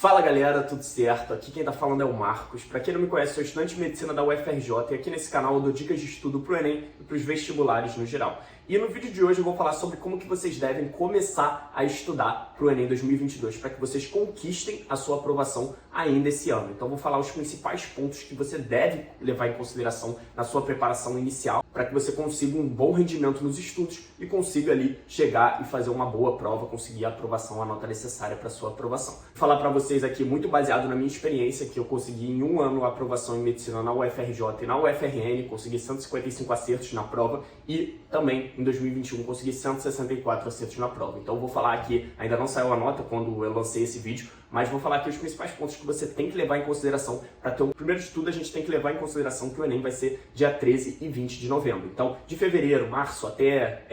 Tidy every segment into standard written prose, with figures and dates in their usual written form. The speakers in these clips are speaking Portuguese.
Fala galera, tudo certo? Aqui quem tá falando é o Marcos. Pra quem não me conhece, sou estudante de medicina da UFRJ e aqui nesse canal eu dou dicas de estudo pro Enem e pros vestibulares no geral. E no vídeo de hoje eu vou falar sobre como que vocês devem começar a estudar pro Enem 2022 para que vocês conquistem a sua aprovação ainda esse ano. Então eu vou falar os principais pontos que você deve levar em consideração na sua preparação inicial para que você consiga um bom rendimento nos estudos e consiga ali chegar e fazer uma boa prova, conseguir a aprovação, a nota necessária para sua aprovação. Vou falar para vocês aqui muito baseado na minha experiência, que eu consegui em um ano a aprovação em medicina na UFRJ e na UFRN, consegui 155 acertos na prova e também em 2021 consegui 164 acertos na prova. Então eu vou falar aqui, ainda não saiu a nota quando eu lancei esse vídeo, mas vou falar aqui os principais pontos que você tem que levar em consideração para ter o primeiro de tudo. A gente tem que levar em consideração que o Enem vai ser dia 13 e 20 de novembro. Então, de fevereiro, março até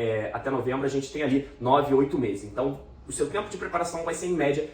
novembro, a gente tem ali 9, 8 meses. Então, o seu tempo de preparação vai ser, em média,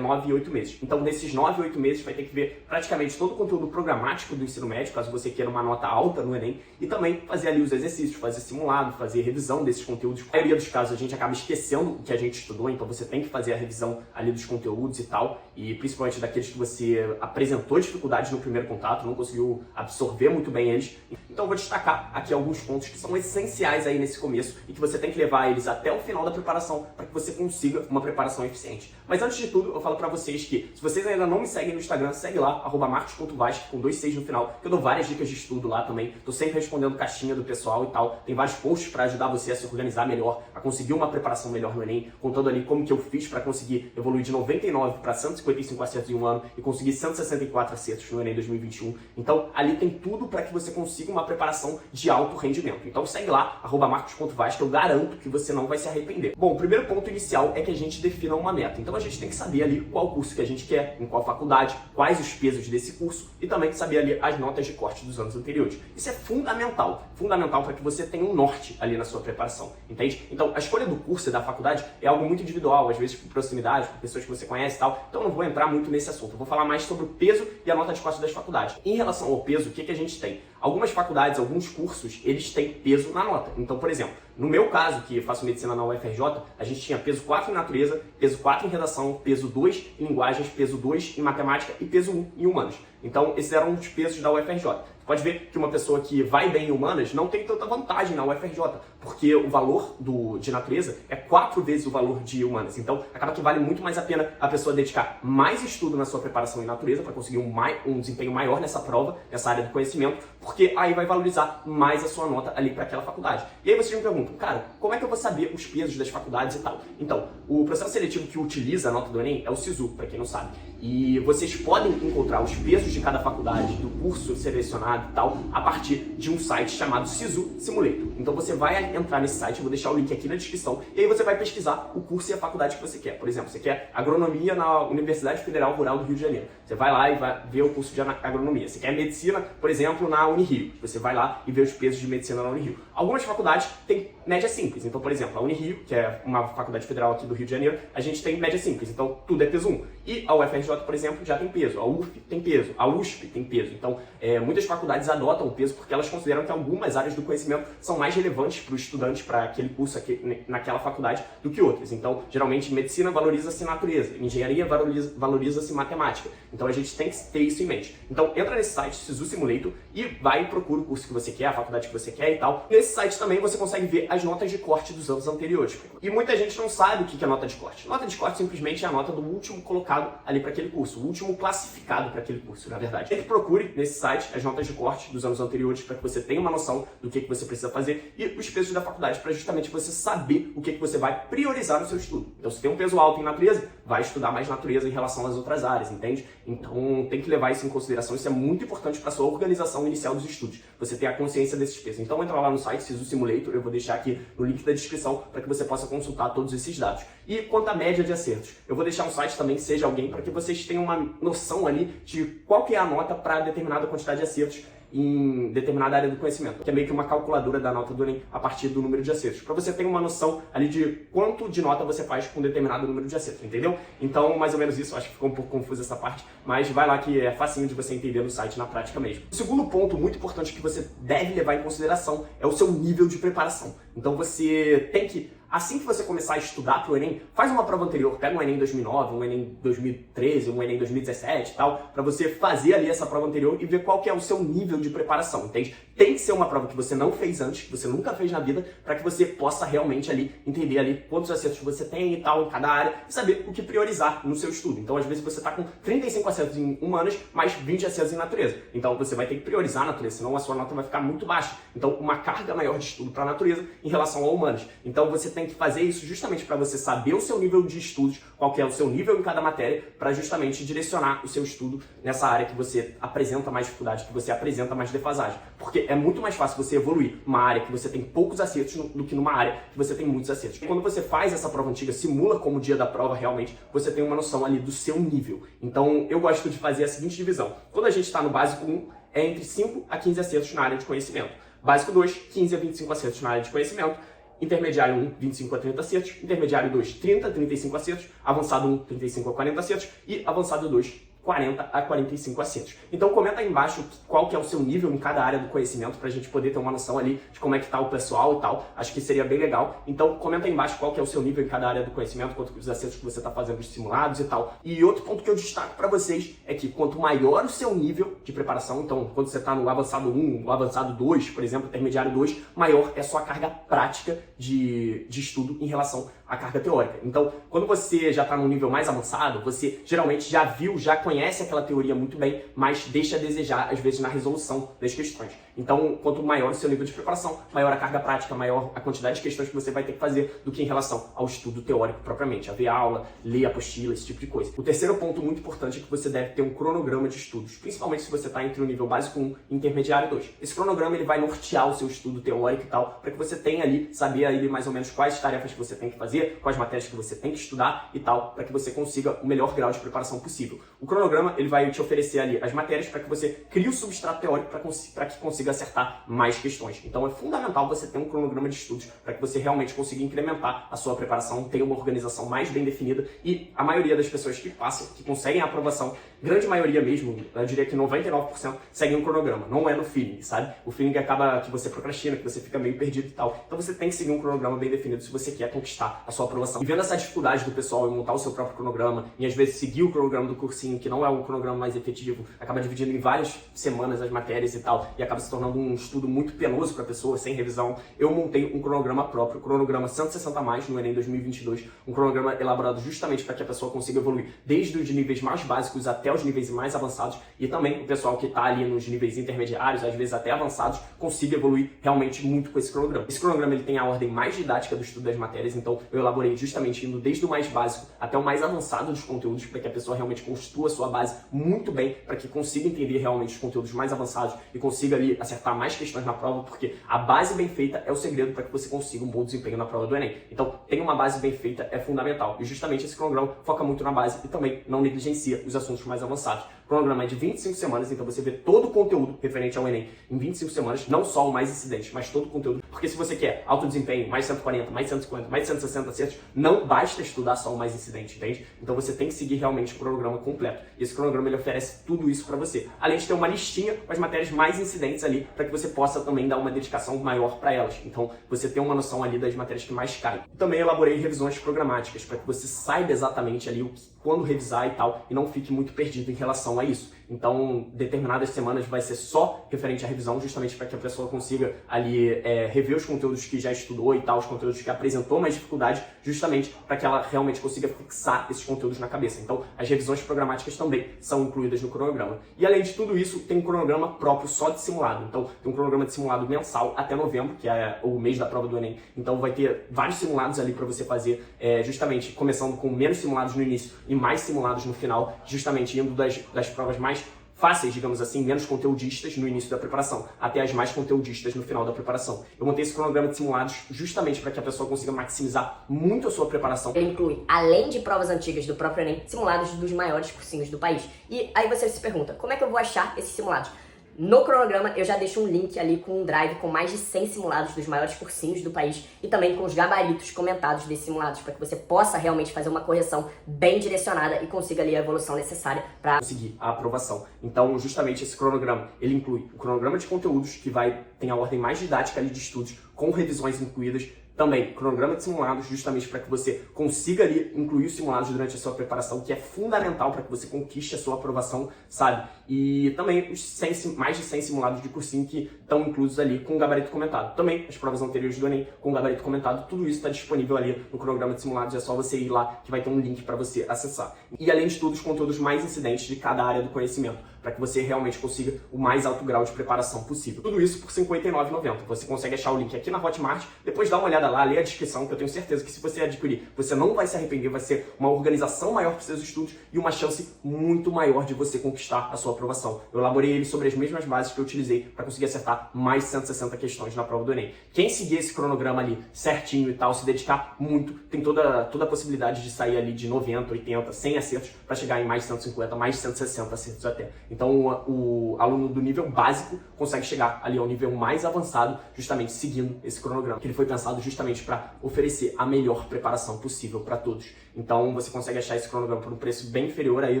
9 e 8 meses. Então, nesses 9 e 8 meses, vai ter que ver praticamente todo o conteúdo programático do ensino médio, caso você queira uma nota alta no Enem, e também fazer ali os exercícios, fazer simulado, fazer revisão desses conteúdos. Na maioria dos casos, a gente acaba esquecendo o que a gente estudou, então você tem que fazer a revisão ali dos conteúdos e tal, e principalmente daqueles que você apresentou dificuldades no primeiro contato, não conseguiu absorver muito bem eles. Então, eu vou destacar aqui alguns pontos que são essenciais aí nesse começo e que você tem que levar eles até o final da preparação para que você consiga uma preparação eficiente. Mas antes de tudo, eu falo pra vocês que, se vocês ainda não me seguem no Instagram, segue lá, @marcos.vasque, com 2 Cs no final, que eu dou várias dicas de estudo lá também. Tô sempre respondendo caixinha do pessoal e tal. Tem vários posts pra ajudar você a se organizar melhor, a conseguir uma preparação melhor no Enem, contando ali como que eu fiz pra conseguir evoluir de 99 para 155 acertos em um ano e conseguir 164 acertos no Enem 2021. Então, ali tem tudo pra que você consiga uma preparação de alto rendimento. Então, segue lá, @marcos.vasque, eu garanto que você não vai se arrepender. Bom, o primeiro ponto inicial é que a gente defina uma meta. Então, a gente tem que saber ali qual curso que a gente quer, em qual faculdade, quais os pesos desse curso e também saber ali as notas de corte dos anos anteriores. Isso é fundamental para que você tenha um norte ali na sua preparação, entende? Então, a escolha do curso e da faculdade é algo muito individual, às vezes por proximidade, por pessoas que você conhece e tal, então eu não vou entrar muito nesse assunto, eu vou falar mais sobre o peso e a nota de corte das faculdades. Em relação ao peso, o que a gente tem? Algumas faculdades, alguns cursos, eles têm peso na nota. Então, por exemplo, no meu caso, que eu faço medicina na UFRJ, a gente tinha peso 4 em natureza, peso 4 em redação, peso 2 em linguagens, peso 2 em matemática e peso 1 em humanas. Então, esses eram os pesos da UFRJ. Você pode ver que uma pessoa que vai bem em humanas não tem tanta vantagem na UFRJ, porque o valor de natureza é 4 vezes o valor de humanas. Então, acaba que vale muito mais a pena a pessoa dedicar mais estudo na sua preparação em natureza para conseguir um desempenho maior nessa prova, nessa área do conhecimento, porque aí vai valorizar mais a sua nota ali para aquela faculdade. E aí vocês me perguntam, cara, como é que eu vou saber os pesos das faculdades e tal? Então, o processo seletivo que utiliza a nota do Enem é o SISU, para quem não sabe. E vocês podem encontrar os pesos de cada faculdade, do curso selecionado e tal, a partir de um site chamado SISU Simulator. Então você vai entrar nesse site, eu vou deixar o link aqui na descrição, e aí você vai pesquisar o curso e a faculdade que você quer. Por exemplo, você quer agronomia na Universidade Federal Rural do Rio de Janeiro. Você vai lá e vai ver o curso de agronomia. Você quer medicina, por exemplo, na Unirio. Você vai lá e vê os pesos de medicina na Unirio. Algumas faculdades têm média simples. Então, por exemplo, a Unirio, que é uma faculdade federal aqui do Rio de Janeiro, a gente tem média simples. Então, tudo é peso 1. E a UFRJ, por exemplo, já tem peso. A UF tem peso. A USP tem peso. Então, muitas faculdades adotam o peso porque elas consideram que algumas áreas do conhecimento são mais relevantes para o estudante, para aquele curso naquela faculdade, do que outras. Então, geralmente, medicina valoriza-se natureza. Engenharia valoriza-se matemática. Então, a gente tem que ter isso em mente. Então, entra nesse site, SISU Simulator, e vai e procura o curso que você quer, a faculdade que você quer e tal. Nesse site também você consegue ver as notas de corte dos anos anteriores. E muita gente não sabe o que é nota de corte. Nota de corte simplesmente é a nota do último colocado ali para aquele curso, o último classificado para aquele curso, na verdade. Tem que procure nesse site as notas de corte dos anos anteriores para que você tenha uma noção do que você precisa fazer e os pesos da faculdade para justamente você saber o que você vai priorizar no seu estudo. Então, se tem um peso alto em natureza, vai estudar mais natureza em relação às outras áreas, entende? Então, tem que levar isso em consideração. Isso é muito importante para a sua organização inicial dos estudos. Você ter a consciência desses pesos. Então, entra lá no site SISU Simulator, eu vou deixar aqui no link da descrição para que você possa consultar todos esses dados. E quanto à média de acertos, eu vou deixar um site também, Seja Alguém, para que vocês tenham uma noção ali de qual que é a nota para determinada quantidade de acertos em determinada área do conhecimento, que é meio que uma calculadora da nota do Enem a partir do número de acertos, para você ter uma noção ali de quanto de nota você faz com determinado número de acertos, entendeu? Então, mais ou menos isso, acho que ficou um pouco confusa essa parte, mas vai lá que é facinho de você entender no site na prática mesmo. O segundo ponto muito importante que você deve levar em consideração é o seu nível de preparação. Então, você tem que assim que você começar a estudar para o Enem, faz uma prova anterior, pega um Enem 2009, um Enem 2013, um Enem 2017 e tal, para você fazer ali essa prova anterior e ver qual que é o seu nível de preparação, entende? Tem que ser uma prova que você não fez antes, que você nunca fez na vida, para que você possa realmente ali entender ali quantos acertos você tem e tal em cada área e saber o que priorizar no seu estudo. Então, às vezes você está com 35 acertos em humanas, mais 20 acertos em natureza. Então, você vai ter que priorizar a natureza, senão a sua nota vai ficar muito baixa. Então, uma carga maior de estudo para a natureza em relação a humanas. Então, você tem que fazer isso justamente para você saber o seu nível de estudos, qual que é o seu nível em cada matéria, para justamente direcionar o seu estudo nessa área que você apresenta mais dificuldade, que você apresenta mais defasagem. Porque é muito mais fácil você evoluir numa área que você tem poucos acertos do que numa área que você tem muitos acertos. Quando você faz essa prova antiga, simula como o dia da prova realmente, você tem uma noção ali do seu nível. Então, eu gosto de fazer a seguinte divisão. Quando a gente está no básico 1, é entre 5 a 15 acertos na área de conhecimento. Básico 2, 15 a 25 acertos na área de conhecimento. Intermediário 1, 25 a 30 acertos. Intermediário 2, 30 a 35 acertos. Avançado 1, 35 a 40 acertos. E avançado 2, 40 a 45 acertos. Então comenta aí embaixo qual que é o seu nível em cada área do conhecimento pra gente poder ter uma noção ali de como é que tá o pessoal e tal. Acho que seria bem legal. Então comenta aí embaixo qual que é o seu nível em cada área do conhecimento, quantos acertos que você tá fazendo os simulados e tal. E outro ponto que eu destaco pra vocês é que quanto maior o seu nível de preparação, então quando você tá no avançado 1, no avançado 2, por exemplo, intermediário 2, maior é a sua carga prática de estudo em relação à carga teórica. Então, quando você já está num nível mais avançado, você geralmente já viu, já conhece aquela teoria muito bem, mas deixa a desejar, às vezes, na resolução das questões. Então, quanto maior o seu nível de preparação, maior a carga prática, maior a quantidade de questões que você vai ter que fazer do que em relação ao estudo teórico propriamente, a ver a aula, ler a apostila, esse tipo de coisa. O terceiro ponto muito importante é que você deve ter um cronograma de estudos, principalmente se você está entre o nível básico 1 e intermediário 2. Esse cronograma ele vai nortear o seu estudo teórico e tal, para que você tenha ali, saber ali mais ou menos quais tarefas que você tem que fazer, quais matérias que você tem que estudar e tal, para que você consiga o melhor grau de preparação possível. O cronograma ele vai te oferecer ali as matérias para que você crie o substrato teórico para que consiga acertar mais questões. Então é fundamental você ter um cronograma de estudos para que você realmente consiga incrementar a sua preparação, tenha uma organização mais bem definida e a maioria das pessoas que passam, que conseguem a aprovação, grande maioria mesmo, eu diria que 99%, seguem um cronograma. Não é no feeling, sabe? O feeling acaba que você procrastina, que você fica meio perdido e tal. Então você tem que seguir um cronograma bem definido se você quer conquistar a sua aprovação. E vendo essa dificuldade do pessoal em montar o seu próprio cronograma, e às vezes seguir o cronograma do cursinho, que não é o cronograma mais efetivo, acaba dividindo em várias semanas as matérias e tal, e acaba se tornando um estudo muito penoso para a pessoa, sem revisão. Eu montei um cronograma próprio, o cronograma 160+, no Enem 2022, um cronograma elaborado justamente para que a pessoa consiga evoluir desde os níveis mais básicos até os níveis mais avançados, e também o pessoal que está ali nos níveis intermediários, às vezes até avançados, consiga evoluir realmente muito com esse cronograma. Esse cronograma ele tem a ordem mais didática do estudo das matérias, então eu elaborei justamente indo desde o mais básico até o mais avançado dos conteúdos, para que a pessoa realmente construa a sua base muito bem, para que consiga entender realmente os conteúdos mais avançados e consiga ali acertar mais questões na prova, porque a base bem feita é o segredo para que você consiga um bom desempenho na prova do Enem. Então, ter uma base bem feita é fundamental, e justamente esse cronograma foca muito na base e também não negligencia os assuntos mais avançados. O cronograma é de 25 semanas, então você vê todo o conteúdo referente ao Enem em 25 semanas, não só o mais incidente, mas todo o conteúdo. Porque se você quer alto desempenho, mais 140, mais 150, mais 160 acertos, não basta estudar só o mais incidente, entende? Então você tem que seguir realmente o cronograma completo. E esse cronograma ele oferece tudo isso para você. Além de ter uma listinha com as matérias mais incidentes ali, para que você possa também dar uma dedicação maior para elas. Então você tem uma noção ali das matérias que mais caem. E também elaborei revisões programáticas, para que você saiba exatamente ali quando revisar e tal, e não fique muito perdido em relação a isso. Então, determinadas semanas vai ser só referente à revisão, justamente para que a pessoa consiga ali rever os conteúdos que já estudou e tal, os conteúdos que apresentou mais dificuldade, justamente para que ela realmente consiga fixar esses conteúdos na cabeça. Então, as revisões programáticas também são incluídas no cronograma. E além de tudo isso, tem um cronograma próprio só de simulado. Então, tem um cronograma de simulado mensal até novembro, que é o mês da prova do Enem. Então, vai ter vários simulados ali para você fazer, justamente começando com menos simulados no início e mais simulados no final, justamente indo das provas mais fáceis, digamos assim, menos conteudistas no início da preparação, até as mais conteudistas no final da preparação. Eu montei esse cronograma de simulados justamente para que a pessoa consiga maximizar muito a sua preparação. Ele inclui, além de provas antigas do próprio Enem, simulados dos maiores cursinhos do país. E aí você se pergunta, como é que eu vou achar esses simulados? No cronograma eu já deixo um link ali com um drive com mais de 100 simulados dos maiores cursinhos do país e também com os gabaritos comentados desses simulados, para que você possa realmente fazer uma correção bem direcionada e consiga ali a evolução necessária para conseguir a aprovação. Então, justamente esse cronograma, ele inclui o cronograma de conteúdos, que tem a ordem mais didática ali de estudos, com revisões incluídas, Também, cronograma de simulados, justamente para que você consiga ali incluir os simulados durante a sua preparação, que é fundamental para que você conquiste a sua aprovação, sabe? E também os mais de 100 simulados de cursinho que estão inclusos ali com gabarito comentado. Também as provas anteriores do Enem com gabarito comentado, tudo isso está disponível ali no cronograma de simulados, é só você ir lá que vai ter um link para você acessar. E além de tudo, os conteúdos mais incidentes de cada área do conhecimento, para que você realmente consiga o mais alto grau de preparação possível. Tudo isso por R$ 59,90. Você consegue achar o link aqui na Hotmart, depois dá uma olhada lá, lê a descrição, que eu tenho certeza que se você adquirir, você não vai se arrepender, vai ser uma organização maior para os seus estudos e uma chance muito maior de você conquistar a sua aprovação. Eu elaborei ele sobre as mesmas bases que eu utilizei para conseguir acertar mais de 160 questões na prova do Enem. Quem seguir esse cronograma ali certinho e tal, se dedicar muito, tem toda a possibilidade de sair ali de 90, 80, 100 acertos para chegar em mais de 150, mais de 160 acertos até. Então, o aluno do nível básico consegue chegar ali ao nível mais avançado, justamente seguindo esse cronograma, que ele foi pensado justamente para oferecer a melhor preparação possível para todos. Então, você consegue achar esse cronograma por um preço bem inferior aí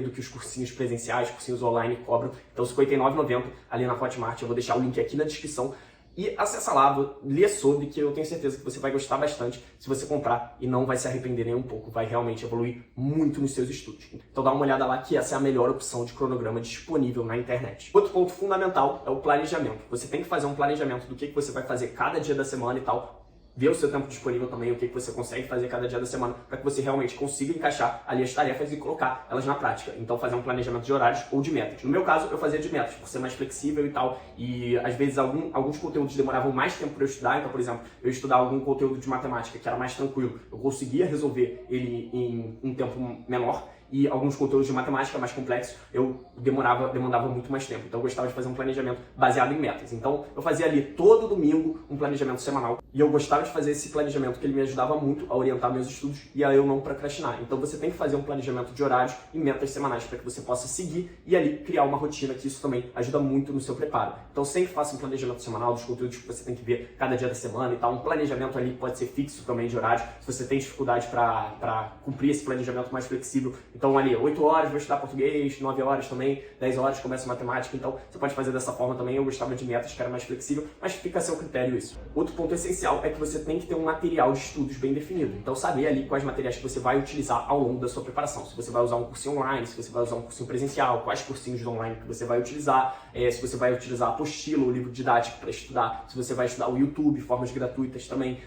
do que os cursinhos presenciais, cursinhos online cobram. Então, R$ 59,90 ali na Hotmart. Eu vou deixar o link aqui na descrição. E acessa lá, lê sobre, que eu tenho certeza que você vai gostar bastante se você comprar e não vai se arrepender nem um pouco. Vai realmente evoluir muito nos seus estudos. Então dá uma olhada lá que essa é a melhor opção de cronograma disponível na internet. Outro ponto fundamental é o planejamento. Você tem que fazer um planejamento do que você vai fazer cada dia da semana e tal. Ver o seu tempo disponível também, o que você consegue fazer cada dia da semana, para que você realmente consiga encaixar ali as tarefas e colocar elas na prática. Então, fazer um planejamento de horários ou de metas. No meu caso, eu fazia de metas, por ser mais flexível e tal. E, às vezes, alguns conteúdos demoravam mais tempo para eu estudar. Então, por exemplo, eu estudar algum conteúdo de matemática que era mais tranquilo. Eu conseguia resolver ele em um tempo menor. E alguns conteúdos de matemática mais complexos eu demandava muito mais tempo. Então eu gostava de fazer um planejamento baseado em metas. Então eu fazia ali todo domingo um planejamento semanal. E eu gostava de fazer esse planejamento, que ele me ajudava muito a orientar meus estudos e a eu não procrastinar. Então você tem que fazer um planejamento de horários e metas semanais para que você possa seguir e ali criar uma rotina, que isso também ajuda muito no seu preparo. Então sempre faça um planejamento semanal dos conteúdos que você tem que ver cada dia da semana e tal. Um planejamento ali pode ser fixo também de horários, se você tem dificuldade para cumprir esse planejamento mais flexível. Então ali, 8 horas vou estudar português, 9 horas também, 10 horas começa matemática, então você pode fazer dessa forma também. Eu gostava de metas que era mais flexível, mas fica a seu critério isso. Outro ponto essencial é que você tem que ter um material de estudos bem definido. Então saber ali quais materiais que você vai utilizar ao longo da sua preparação. Se você vai usar um cursinho online, se você vai usar um cursinho presencial, quais cursinhos online que você vai utilizar, se você vai utilizar a apostila, o livro didático para estudar, se você vai estudar o YouTube, formas gratuitas também.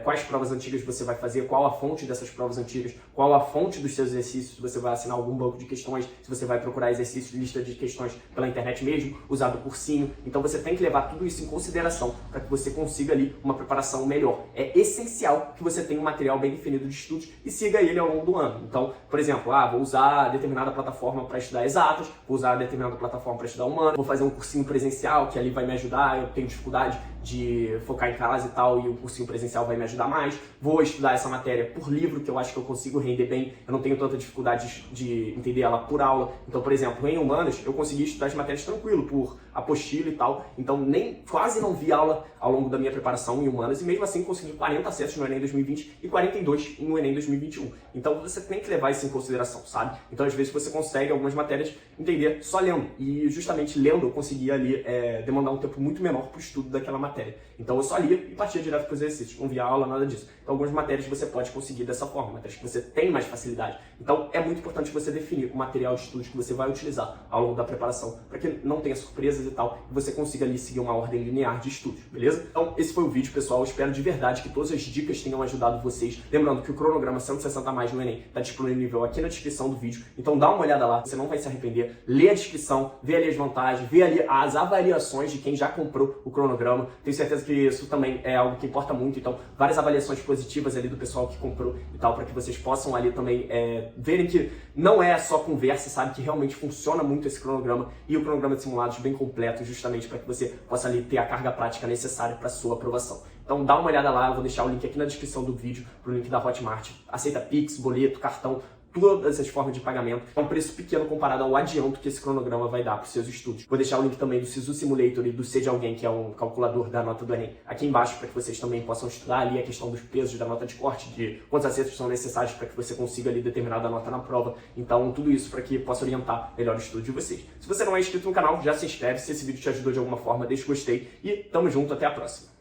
Quais provas antigas você vai fazer, qual a fonte dessas provas antigas, qual a fonte dos seus exercícios, se você vai assinar algum banco de questões, se você vai procurar exercícios, lista de questões pela internet mesmo, usar do cursinho. Então você tem que levar tudo isso em consideração para que você consiga ali uma preparação melhor. É essencial que você tenha um material bem definido de estudos e siga ele ao longo do ano. Então, por exemplo, vou usar determinada plataforma para estudar exatas, vou usar determinada plataforma para estudar humanas, vou fazer um cursinho presencial que ali vai me ajudar, eu tenho dificuldade de focar em casa e tal, e o cursinho presencial vai me ajudar mais. Vou estudar essa matéria por livro, que eu acho que eu consigo render bem, eu não tenho tanta dificuldade de entender ela por aula. Então, por exemplo, em humanas, eu consegui estudar as matérias tranquilo, por apostila e tal. Então, quase não vi aula ao longo da minha preparação em humanas, e mesmo assim consegui 40 acessos no Enem 2020 e 42 no Enem 2021. Então, você tem que levar isso em consideração, sabe? Então, às vezes, você consegue algumas matérias entender só lendo. E, justamente, lendo, eu conseguia ali demandar um tempo muito menor para o estudo daquela matéria. Então eu só lia e partia direto para os exercícios, não via aula, nada disso. Então algumas matérias você pode conseguir dessa forma, matérias que você tem mais facilidade. Então é muito importante você definir o material de estudos que você vai utilizar ao longo da preparação, para que não tenha surpresas e tal, e você consiga ali seguir uma ordem linear de estudos, beleza? Então esse foi o vídeo, pessoal. Eu espero de verdade que todas as dicas tenham ajudado vocês. Lembrando que o cronograma 160 mais no Enem está disponível aqui na descrição do vídeo, então dá uma olhada lá, você não vai se arrepender. Lê a descrição, vê ali as vantagens, vê ali as avaliações de quem já comprou o cronograma. Tenho certeza que isso também é algo que importa muito, então várias avaliações positivas ali do pessoal que comprou e tal, para que vocês possam ali também verem que não é só conversa, sabe, que realmente funciona muito esse cronograma, e o cronograma de simulados bem completo, justamente para que você possa ali ter a carga prática necessária para sua aprovação. Então dá uma olhada lá, eu vou deixar o link aqui na descrição do vídeo, pro link da Hotmart. Aceita Pix, boleto, cartão, todas essas formas de pagamento. É um preço pequeno comparado ao adianto que esse cronograma vai dar para os seus estudos. Vou deixar o link também do Sisu Simulator e do C de Alguém, que é um calculador da nota do Enem, aqui embaixo, para que vocês também possam estudar ali a questão dos pesos da nota de corte, de quantos acertos são necessários para que você consiga ali determinada nota na prova. Então, tudo isso para que possa orientar melhor o estudo de vocês. Se você não é inscrito no canal, já se inscreve. Se esse vídeo te ajudou de alguma forma, deixa o gostei e tamo junto, até a próxima.